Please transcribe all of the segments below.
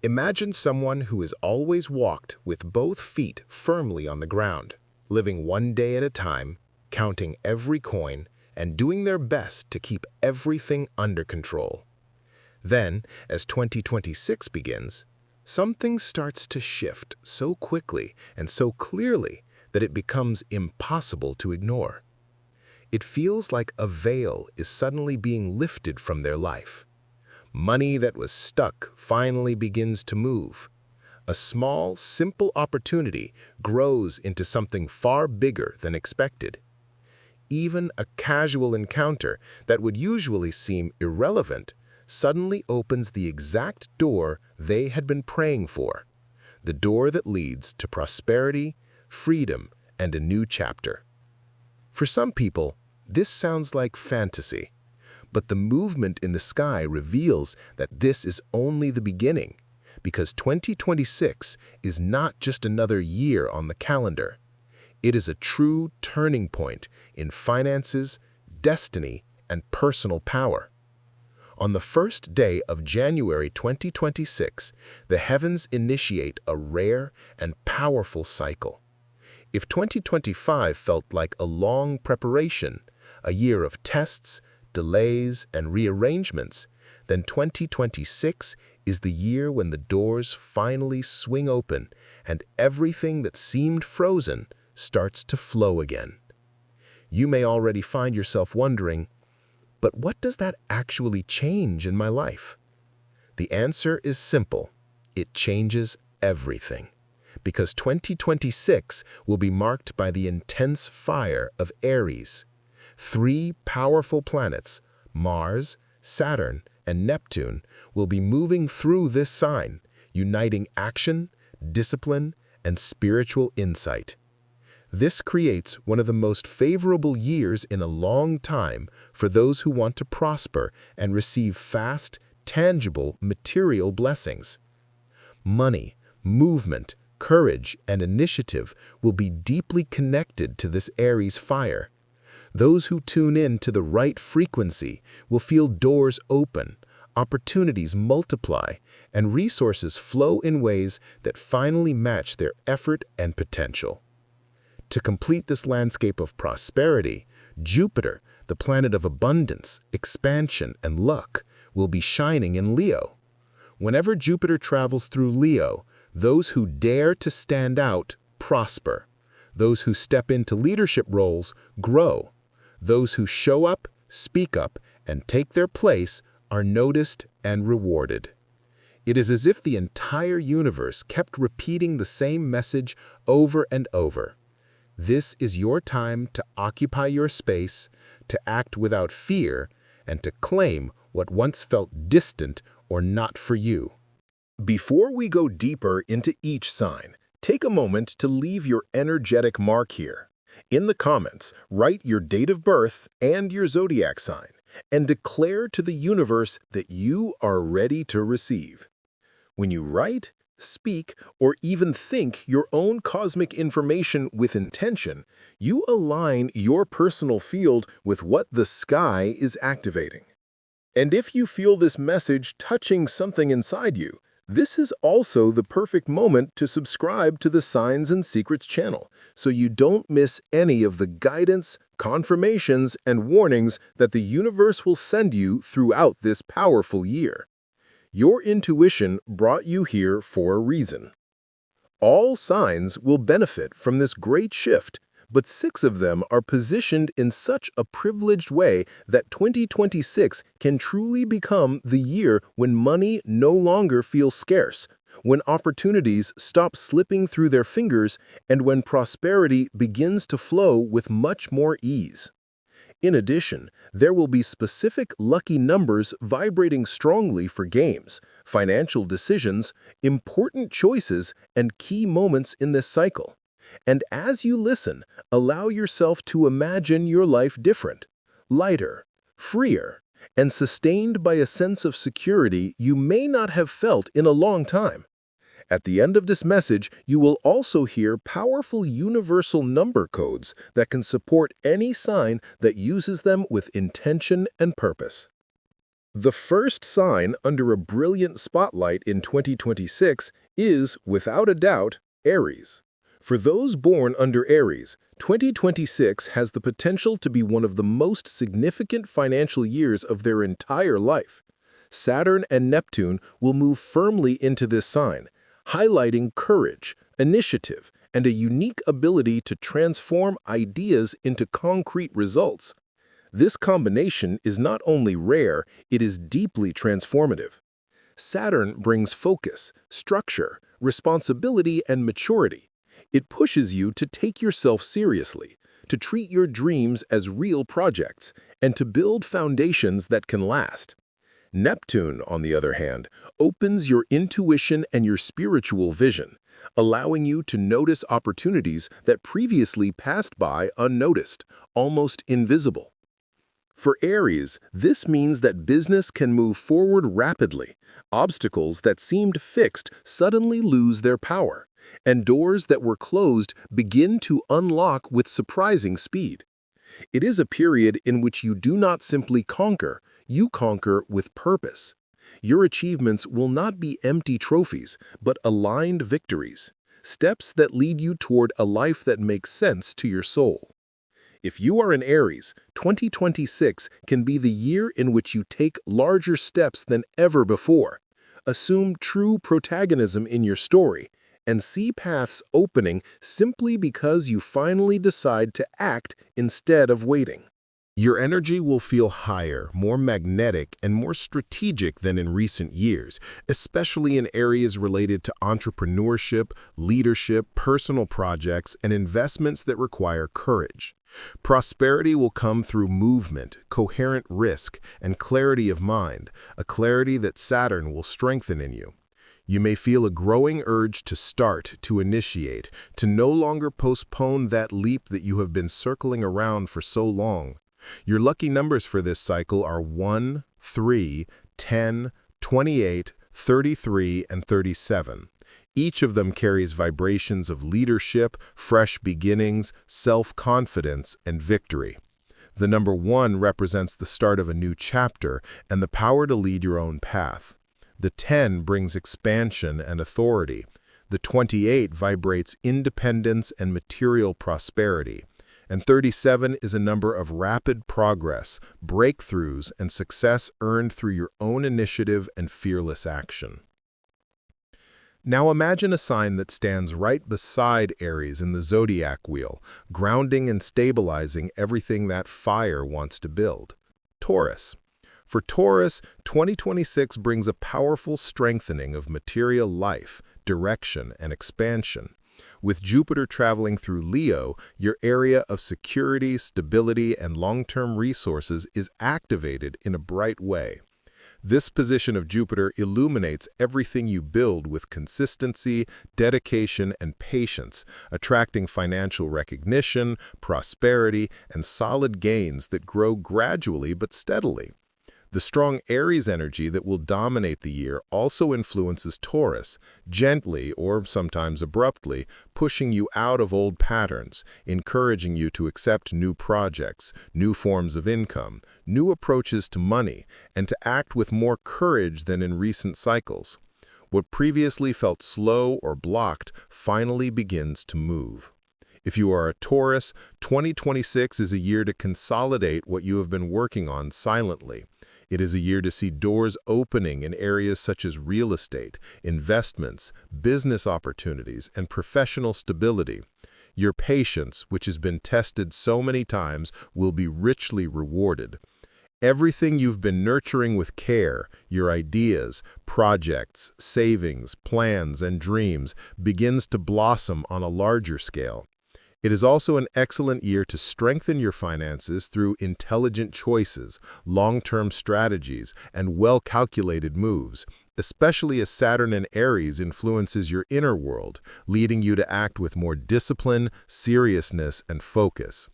Imagine someone who has always walked with both feet firmly on the ground, living one day at a time, counting every coin, and doing their best to keep everything under control. Then, as 2026 begins, something starts to shift so quickly and so clearly that it becomes impossible to ignore. It feels like a veil is suddenly being lifted from their life. Money that was stuck finally begins to move. A small, simple opportunity grows into something far bigger than expected. Even a casual encounter that would usually seem irrelevant suddenly opens the exact door they had been praying for, the door that leads to prosperity, freedom, and a new chapter. For some people, this sounds like fantasy, but the movement in the sky reveals that this is only the beginning, because 2026 is not just another year on the calendar. It is a true turning point in finances, destiny, and personal power. On the first day of January 2026, the heavens initiate a rare and powerful cycle. If 2025 felt like a long preparation, a year of tests, delays, and rearrangements, then 2026 is the year when the doors finally swing open and everything that seemed frozen starts to flow again. You may already find yourself wondering, but what does that actually change in my life? The answer is simple. It changes everything. Because 2026 will be marked by the intense fire of Aries. Three powerful planets, Mars, Saturn, and Neptune, will be moving through this sign, uniting action, discipline, and spiritual insight. This creates one of the most favorable years in a long time for those who want to prosper and receive fast, tangible, material blessings. Money, movement, courage, and initiative will be deeply connected to this Aries fire. Those who tune in to the right frequency will feel doors open, opportunities multiply, and resources flow in ways that finally match their effort and potential. To complete this landscape of prosperity, Jupiter, the planet of abundance, expansion, and luck, will be shining in Leo. Whenever Jupiter travels through Leo, those who dare to stand out prosper. Those who step into leadership roles grow. Those who show up, speak up, and take their place are noticed and rewarded. It is as if the entire universe kept repeating the same message over and over. This is your time to occupy your space, to act without fear, and to claim what once felt distant or not for you. Before we go deeper into each sign, take a moment to leave your energetic mark here. In the comments, write your date of birth and your zodiac sign, and declare to the universe that you are ready to receive. When you write, speak, or even think your own cosmic information with intention, you align your personal field with what the sky is activating. And if you feel this message touching something inside you, this is also the perfect moment to subscribe to the Signs and Secrets channel so you don't miss any of the guidance, confirmations, and warnings that the universe will send you throughout this powerful year. Your intuition brought you here for a reason. All signs will benefit from this great shift, but 6 of them are positioned in such a privileged way that 2026 can truly become the year when money no longer feels scarce, when opportunities stop slipping through their fingers, and when prosperity begins to flow with much more ease. In addition, there will be specific lucky numbers vibrating strongly for games, financial decisions, important choices, and key moments in this cycle. And as you listen, allow yourself to imagine your life different, lighter, freer, and sustained by a sense of security you may not have felt in a long time. At the end of this message, you will also hear powerful universal number codes that can support any sign that uses them with intention and purpose. The first sign under a brilliant spotlight in 2026 is, without a doubt, Aries. For those born under Aries, 2026 has the potential to be one of the most significant financial years of their entire life. Saturn and Neptune will move firmly into this sign, highlighting courage, initiative, and a unique ability to transform ideas into concrete results. This combination is not only rare, it is deeply transformative. Saturn brings focus, structure, responsibility, and maturity. It pushes you to take yourself seriously, to treat your dreams as real projects, and to build foundations that can last. Neptune, on the other hand, opens your intuition and your spiritual vision, allowing you to notice opportunities that previously passed by unnoticed, almost invisible. For Aries, this means that business can move forward rapidly. Obstacles that seemed fixed suddenly lose their power, and doors that were closed begin to unlock with surprising speed. It is a period in which you do not simply conquer, you conquer with purpose. Your achievements will not be empty trophies, but aligned victories, steps that lead you toward a life that makes sense to your soul. If you are an Aries, 2026 can be the year in which you take larger steps than ever before, assume true protagonism in your story, and see paths opening simply because you finally decide to act instead of waiting. Your energy will feel higher, more magnetic, and more strategic than in recent years, especially in areas related to entrepreneurship, leadership, personal projects, and investments that require courage. Prosperity will come through movement, coherent risk, and clarity of mind, a clarity that Saturn will strengthen in you. You may feel a growing urge to start, to initiate, to no longer postpone that leap that you have been circling around for so long. Your lucky numbers for this cycle are 1, 3, 10, 28, 33, and 37. Each of them carries vibrations of leadership, fresh beginnings, self-confidence, and victory. The number 1 represents the start of a new chapter and the power to lead your own path. The 10 brings expansion and authority. The 28 vibrates independence and material prosperity. And 37 is a number of rapid progress, breakthroughs, and success earned through your own initiative and fearless action. Now imagine a sign that stands right beside Aries in the Zodiac wheel, grounding and stabilizing everything that fire wants to build. Taurus. For Taurus, 2026 brings a powerful strengthening of material life, direction, and expansion. With Jupiter traveling through Leo, your area of security, stability, and long-term resources is activated in a bright way. This position of Jupiter illuminates everything you build with consistency, dedication, and patience, attracting financial recognition, prosperity, and solid gains that grow gradually but steadily. The strong Aries energy that will dominate the year also influences Taurus, gently or sometimes abruptly, pushing you out of old patterns, encouraging you to accept new projects, new forms of income, new approaches to money, and to act with more courage than in recent cycles. What previously felt slow or blocked finally begins to move. If you are a Taurus, 2026 is a year to consolidate what you have been working on silently. It is a year to see doors opening in areas such as real estate, investments, business opportunities, and professional stability. Your patience, which has been tested so many times, will be richly rewarded. Everything you've been nurturing with care, your ideas, projects, savings, plans, and dreams, begins to blossom on a larger scale. It is also an excellent year to strengthen your finances through intelligent choices, long-term strategies, and well-calculated moves, especially as Saturn in Aries influences your inner world, leading you to act with more discipline, seriousness, and focus.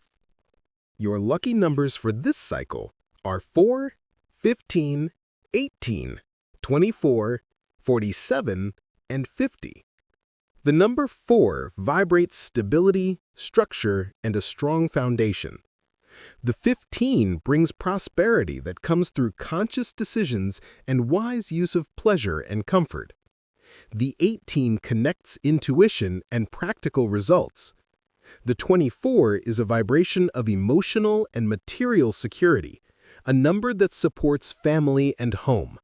Your lucky numbers for this cycle are 4, 15, 18, 24, 47, and 50. The number 4 vibrates stability, structure, and a strong foundation. The 15 brings prosperity that comes through conscious decisions and wise use of pleasure and comfort. The 18 connects intuition and practical results. The 24 is a vibration of emotional and material security, a number that supports family and home.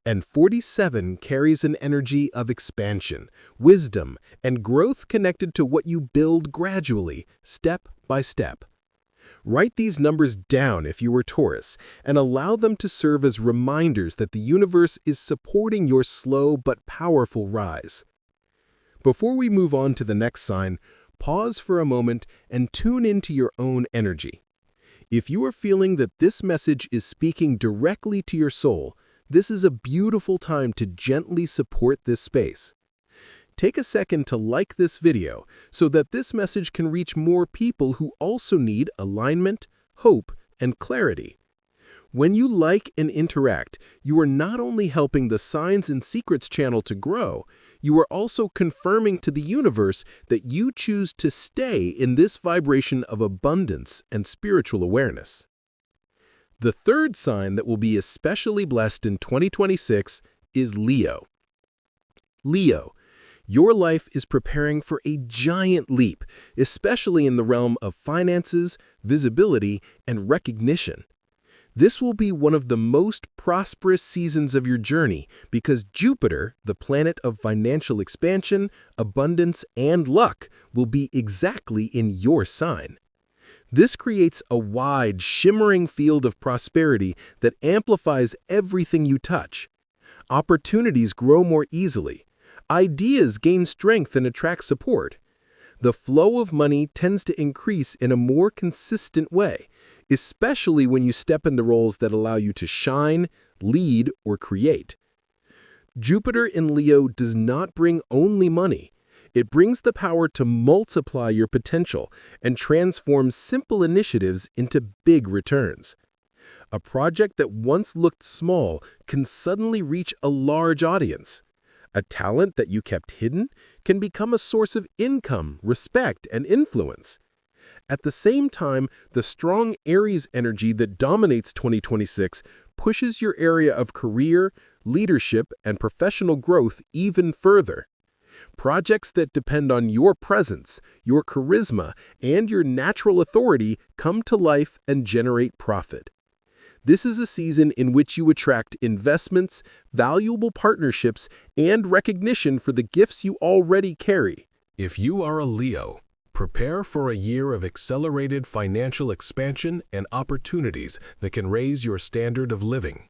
And 47 carries an energy of expansion, wisdom, and growth connected to what you build gradually, step by step. Write these numbers down if you were Taurus, and allow them to serve as reminders that the universe is supporting your slow but powerful rise. Before we move on to the next sign, pause for a moment and tune into your own energy. If you are feeling that this message is speaking directly to your soul, this is a beautiful time to gently support this space. Take a second to like this video so that this message can reach more people who also need alignment, hope, and clarity. When you like and interact, you are not only helping the Signs and Secrets channel to grow, you are also confirming to the universe that you choose to stay in this vibration of abundance and spiritual awareness. The third sign that will be especially blessed in 2026 is Leo. Leo, your life is preparing for a giant leap, especially in the realm of finances, visibility, and recognition. This will be one of the most prosperous seasons of your journey because Jupiter, the planet of financial expansion, abundance, and luck, will be exactly in your sign. This creates a wide, shimmering field of prosperity that amplifies everything you touch. Opportunities grow more easily. Ideas gain strength and attract support. The flow of money tends to increase in a more consistent way, especially when you step into roles that allow you to shine, lead, or create. Jupiter in Leo does not bring only money. It brings the power to multiply your potential and transform simple initiatives into big returns. A project that once looked small can suddenly reach a large audience. A talent that you kept hidden can become a source of income, respect, and influence. At the same time, the strong Aries energy that dominates 2026 pushes your area of career, leadership, and professional growth even further. Projects that depend on your presence, your charisma, and your natural authority come to life and generate profit. This is a season in which you attract investments, valuable partnerships, and recognition for the gifts you already carry. If you are a Leo, prepare for a year of accelerated financial expansion and opportunities that can raise your standard of living.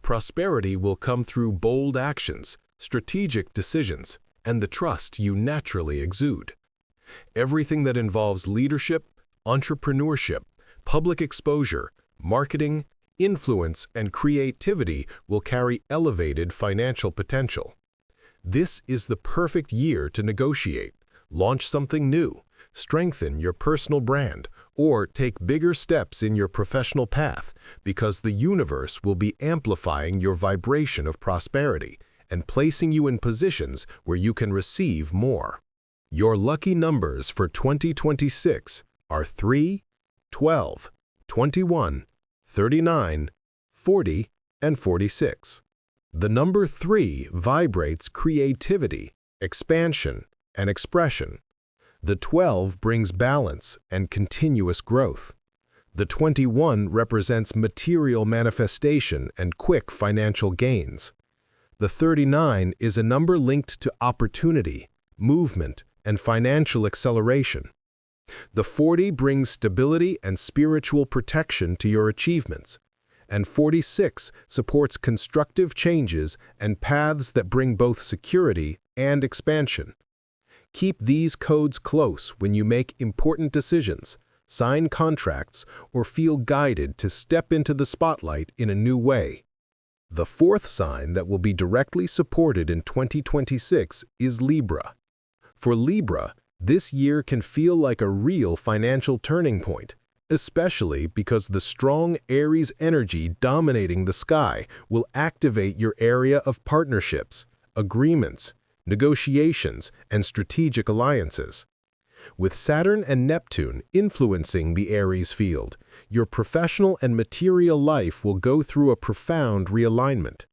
Prosperity will come through bold actions, strategic decisions, and the trust you naturally exude. Everything that involves leadership, entrepreneurship, public exposure, marketing, influence, and creativity will carry elevated financial potential. This is the perfect year to negotiate, launch something new, strengthen your personal brand, or take bigger steps in your professional path because the universe will be amplifying your vibration of prosperity and placing you in positions where you can receive more. Your lucky numbers for 2026 are 3, 12, 21, 39, 40, and 46. The number 3 vibrates creativity, expansion, and expression. The 12 brings balance and continuous growth. The 21 represents material manifestation and quick financial gains. The 39 is a number linked to opportunity, movement, and financial acceleration. The 40 brings stability and spiritual protection to your achievements, and 46 supports constructive changes and paths that bring both security and expansion. Keep these codes close when you make important decisions, sign contracts, or feel guided to step into the spotlight in a new way. The fourth sign that will be directly supported in 2026 is Libra. For Libra, this year can feel like a real financial turning point, especially because the strong Aries energy dominating the sky will activate your area of partnerships, agreements, negotiations, and strategic alliances. With Saturn and Neptune influencing the Aries field, your professional and material life will go through a profound realignment.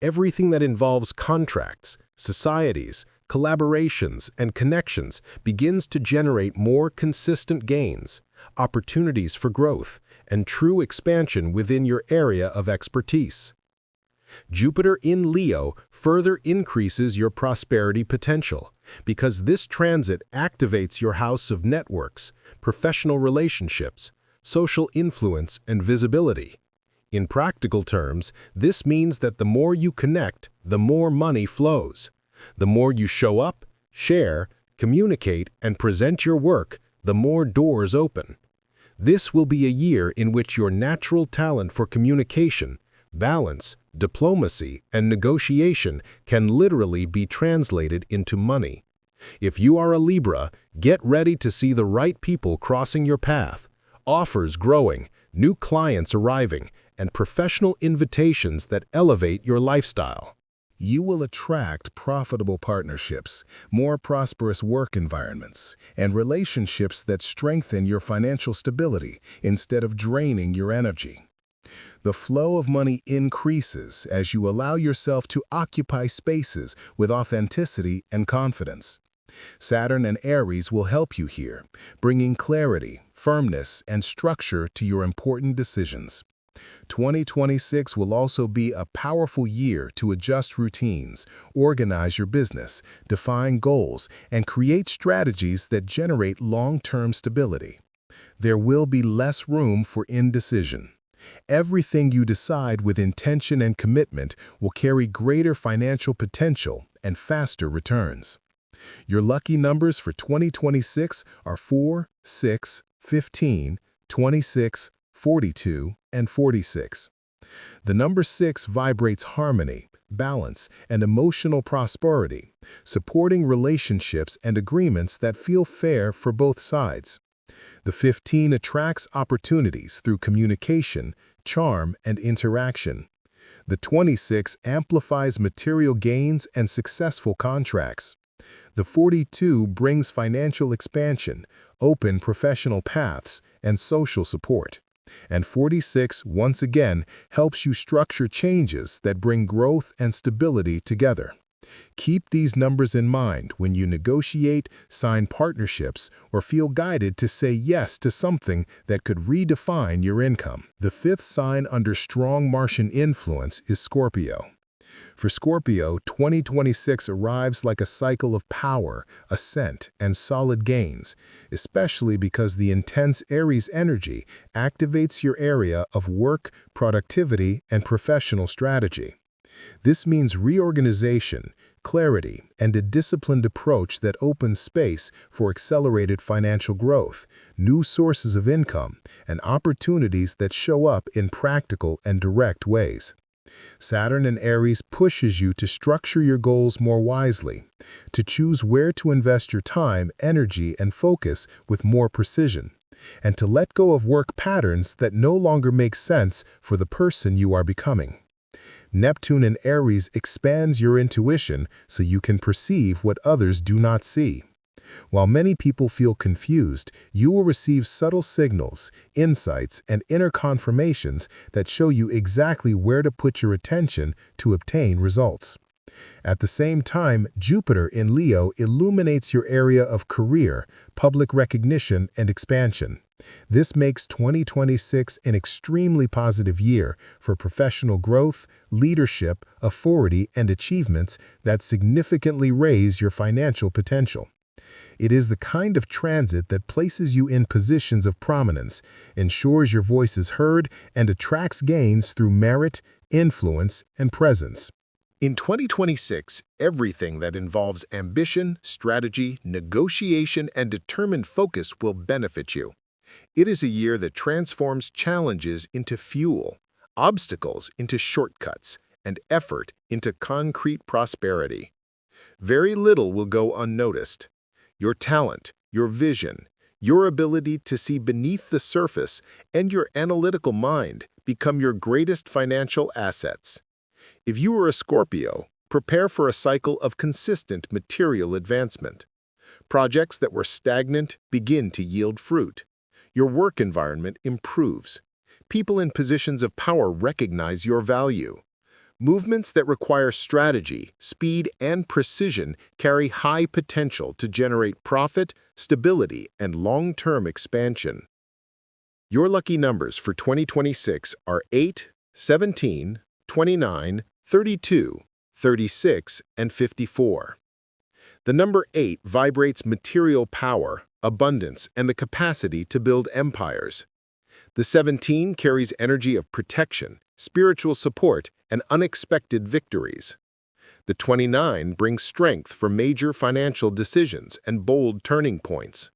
Everything that involves contracts, societies, collaborations, and connections begins to generate more consistent gains, opportunities for growth, and true expansion within your area of expertise. Jupiter in Leo further increases your prosperity potential because this transit activates your house of networks, professional relationships, social influence, and visibility. In practical terms, this means that the more you connect, the more money flows. The more you show up, share, communicate, and present your work, the more doors open. This will be a year in which your natural talent for communication, balance, diplomacy, and negotiation can literally be translated into money. If you are a Libra, get ready to see the right people crossing your path, offers growing, new clients arriving, and professional invitations that elevate your lifestyle. You will attract profitable partnerships, more prosperous work environments, and relationships that strengthen your financial stability instead of draining your energy. The flow of money increases as you allow yourself to occupy spaces with authenticity and confidence. Saturn and Aries will help you here, bringing clarity, firmness, and structure to your important decisions. 2026 will also be a powerful year to adjust routines, organize your business, define goals, and create strategies that generate long-term stability. There will be less room for indecision. Everything you decide with intention and commitment will carry greater financial potential and faster returns. Your lucky numbers for 2026 are 4, 6, 15, 26, 42, and 46. The number 6 vibrates harmony, balance, and emotional prosperity, supporting relationships and agreements that feel fair for both sides. The 15 attracts opportunities through communication, charm, and interaction. The 26 amplifies material gains and successful contracts. The 42 brings financial expansion, open professional paths, and social support. And 46, once again, helps you structure changes that bring growth and stability together. Keep these numbers in mind when you negotiate, sign partnerships, or feel guided to say yes to something that could redefine your income. The 5th sign under strong Martian influence is Scorpio. For Scorpio, 2026 arrives like a cycle of power, ascent, and solid gains, especially because the intense Aries energy activates your area of work, productivity, and professional strategy. This means reorganization, clarity, and a disciplined approach that opens space for accelerated financial growth, new sources of income, and opportunities that show up in practical and direct ways. Saturn in Aries pushes you to structure your goals more wisely, to choose where to invest your time, energy, and focus with more precision, and to let go of work patterns that no longer make sense for the person you are becoming. Neptune in Aries expands your intuition so you can perceive what others do not see. While many people feel confused, you will receive subtle signals, insights, and inner confirmations that show you exactly where to put your attention to obtain results. At the same time, Jupiter in Leo illuminates your area of career, public recognition, and expansion. This makes 2026 an extremely positive year for professional growth, leadership, authority, and achievements that significantly raise your financial potential. It is the kind of transit that places you in positions of prominence, ensures your voice is heard, and attracts gains through merit, influence, and presence. In 2026, everything that involves ambition, strategy, negotiation, and determined focus will benefit you. It is a year that transforms challenges into fuel, obstacles into shortcuts, and effort into concrete prosperity. Very little will go unnoticed. Your talent, your vision, your ability to see beneath the surface, and your analytical mind become your greatest financial assets. If you are a Scorpio, prepare for a cycle of consistent material advancement. Projects that were stagnant begin to yield fruit. Your work environment improves. People in positions of power recognize your value. Movements that require strategy, speed, and precision carry high potential to generate profit, stability, and long-term expansion. Your lucky numbers for 2026 are 8, 17, 29, 32, 36, and 54. The number 8 vibrates material power, abundance, and the capacity to build empires. The 17 carries energy of protection, spiritual support, and unexpected victories. The 29 brings strength for major financial decisions and bold turning points.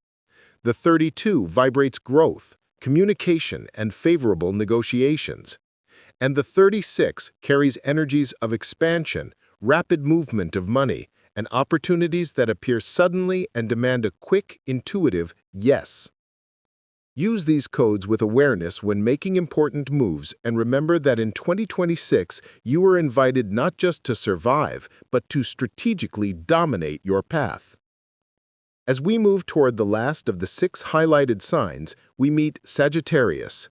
The 32 vibrates growth, communication, and favorable negotiations. And the 36 carries energies of expansion, rapid movement of money, and opportunities that appear suddenly and demand a quick, intuitive yes. Use these codes with awareness when making important moves, and remember that in 2026, you are invited not just to survive, but to strategically dominate your path. As we move toward the last of the 6 highlighted signs, we meet Sagittarius.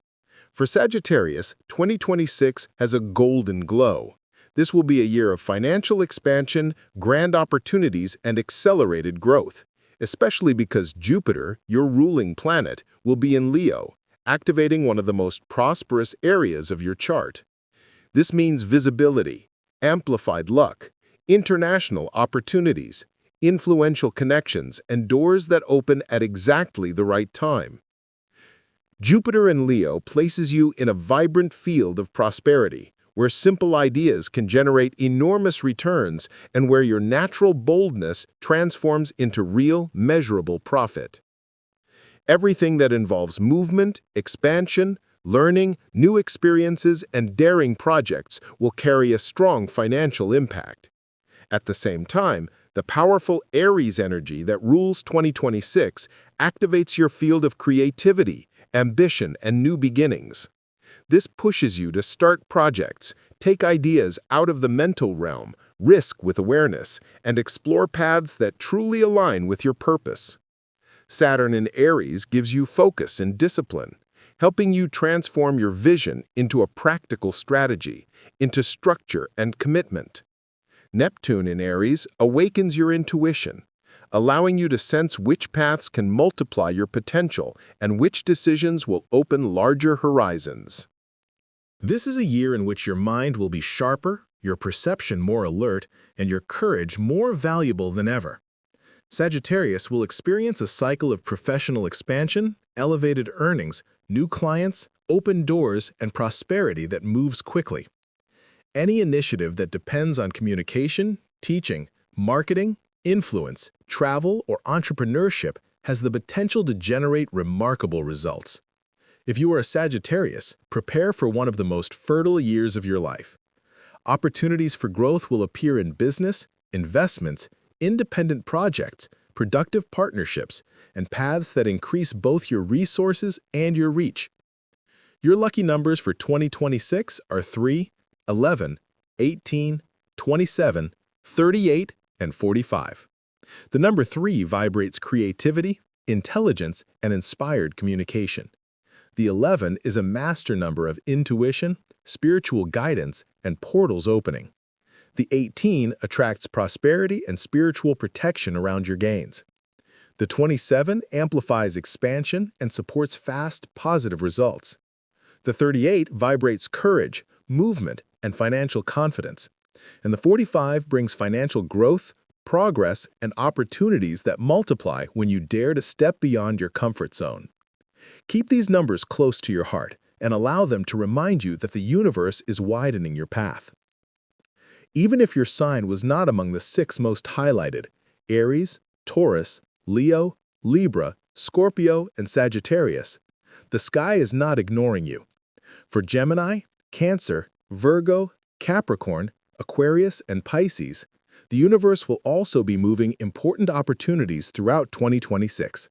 For Sagittarius, 2026 has a golden glow. This will be a year of financial expansion, grand opportunities, and accelerated growth, especially because Jupiter, your ruling planet, will be in Leo, activating one of the most prosperous areas of your chart. This means visibility, amplified luck, international opportunities, influential connections, and doors that open at exactly the right time. Jupiter in Leo places you in a vibrant field of prosperity, where simple ideas can generate enormous returns and where your natural boldness transforms into real, measurable profit. Everything that involves movement, expansion, learning, new experiences, and daring projects will carry a strong financial impact. At the same time, the powerful Aries energy that rules 2026 activates your field of creativity, ambition, and new beginnings. This pushes you to start projects, take ideas out of the mental realm, risk with awareness, and explore paths that truly align with your purpose. Saturn in Aries gives you focus and discipline, helping you transform your vision into a practical strategy, into structure and commitment. Neptune in Aries awakens your intuition, allowing you to sense which paths can multiply your potential and which decisions will open larger horizons. This is a year in which your mind will be sharper, your perception more alert, and your courage more valuable than ever. Sagittarius will experience a cycle of professional expansion, elevated earnings, new clients, open doors, and prosperity that moves quickly. Any initiative that depends on communication, teaching, marketing, influence, travel, or entrepreneurship has the potential to generate remarkable results. If you are a Sagittarius, prepare for one of the most fertile years of your life. Opportunities for growth will appear in business, investments, independent projects, productive partnerships, and paths that increase both your resources and your reach. Your lucky numbers for 2026 are 3, 11, 18, 27, 38, and 45. The number 3 vibrates creativity, intelligence, and inspired communication. The 11 is a master number of intuition, spiritual guidance, and portals opening. The 18 attracts prosperity and spiritual protection around your gains. The 27 amplifies expansion and supports fast, positive results. The 38 vibrates courage, movement, and financial confidence. And the 45 brings financial growth, progress, and opportunities that multiply when you dare to step beyond your comfort zone. Keep these numbers close to your heart and allow them to remind you that the universe is widening your path. Even if your sign was not among the 6 most highlighted, Aries, Taurus, Leo, Libra, Scorpio, and Sagittarius, the sky is not ignoring you. For Gemini, Cancer, Virgo, Capricorn, Aquarius, and Pisces, the universe will also be moving important opportunities throughout 2026.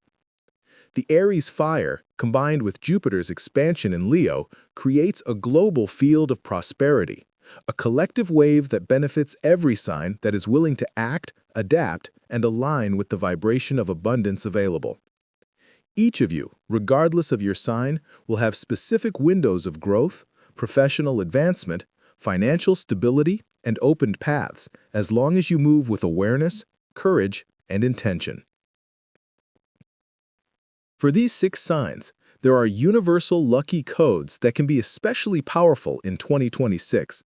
The Aries fire, combined with Jupiter's expansion in Leo, creates a global field of prosperity, a collective wave that benefits every sign that is willing to act, adapt, and align with the vibration of abundance available. Each of you, regardless of your sign, will have specific windows of growth, professional advancement, financial stability, and opened paths, as long as you move with awareness, courage, and intention. For these 6 signs, there are universal lucky codes that can be especially powerful in 2026: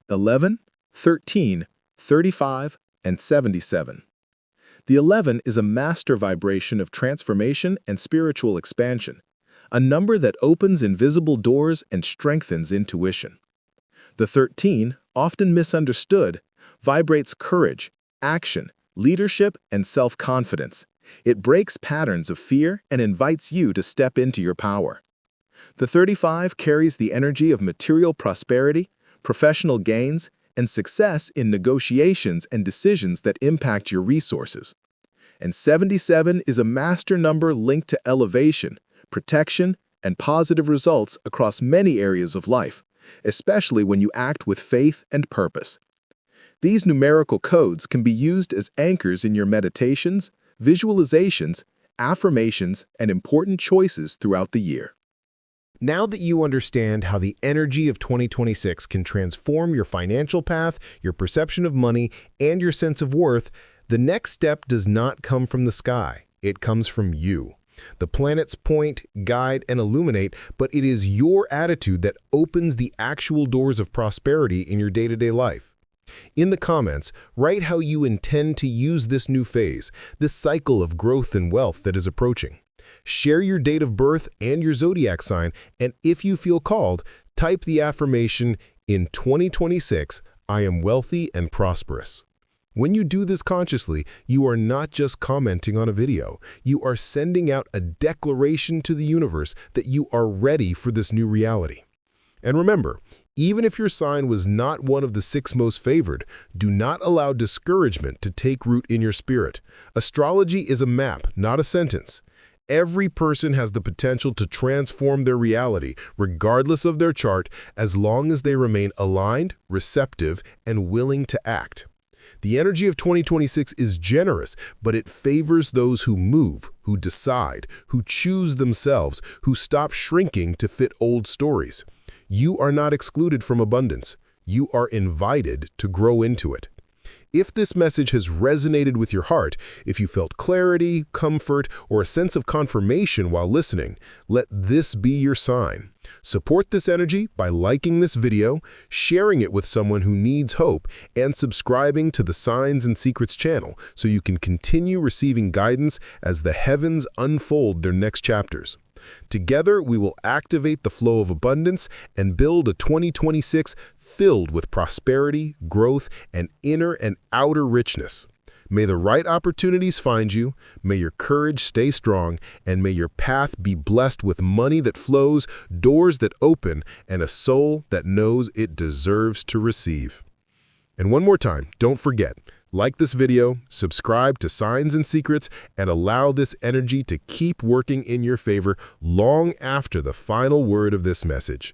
11, 13, 35, and 77. The 11 is a master vibration of transformation and spiritual expansion, a number that opens invisible doors and strengthens intuition. The 13, often misunderstood, vibrates courage, action, leadership, and self-confidence. It breaks patterns of fear and invites you to step into your power. The 35 carries the energy of material prosperity, professional gains, and success in negotiations and decisions that impact your resources. And 77 is a master number linked to elevation, protection, and positive results across many areas of life, especially when you act with faith and purpose. These numerical codes can be used as anchors in your meditations, visualizations, affirmations, and important choices throughout the year. Now that you understand how the energy of 2026 can transform your financial path, your perception of money, and your sense of worth, the next step does not come from the sky. It comes from you. The planets point, guide, and illuminate, but it is your attitude that opens the actual doors of prosperity in your day-to-day life. In the comments, write how you intend to use this new phase, this cycle of growth and wealth that is approaching. Share your date of birth and your zodiac sign, and if you feel called, type the affirmation, "In 2026, I am wealthy and prosperous." When you do this consciously, you are not just commenting on a video. You are sending out a declaration to the universe that you are ready for this new reality. And remember, even if your sign was not one of the 6 most favored, do not allow discouragement to take root in your spirit. Astrology is a map, not a sentence. Every person has the potential to transform their reality, regardless of their chart, as long as they remain aligned, receptive, and willing to act. The energy of 2026 is generous, but it favors those who move, who decide, who choose themselves, who stop shrinking to fit old stories. You are not excluded from abundance. You are invited to grow into it. If this message has resonated with your heart, if you felt clarity, comfort, or a sense of confirmation while listening, let this be your sign. Support this energy by liking this video, sharing it with someone who needs hope, and subscribing to the Signs and Secrets channel so you can continue receiving guidance as the heavens unfold their next chapters. Together, we will activate the flow of abundance and build a 2026 filled with prosperity, growth, and inner and outer richness. May the right opportunities find you, may your courage stay strong, and may your path be blessed with money that flows, doors that open, and a soul that knows it deserves to receive. And one more time, don't forget, like this video, subscribe to Signs and Secrets, and allow this energy to keep working in your favor long after the final word of this message.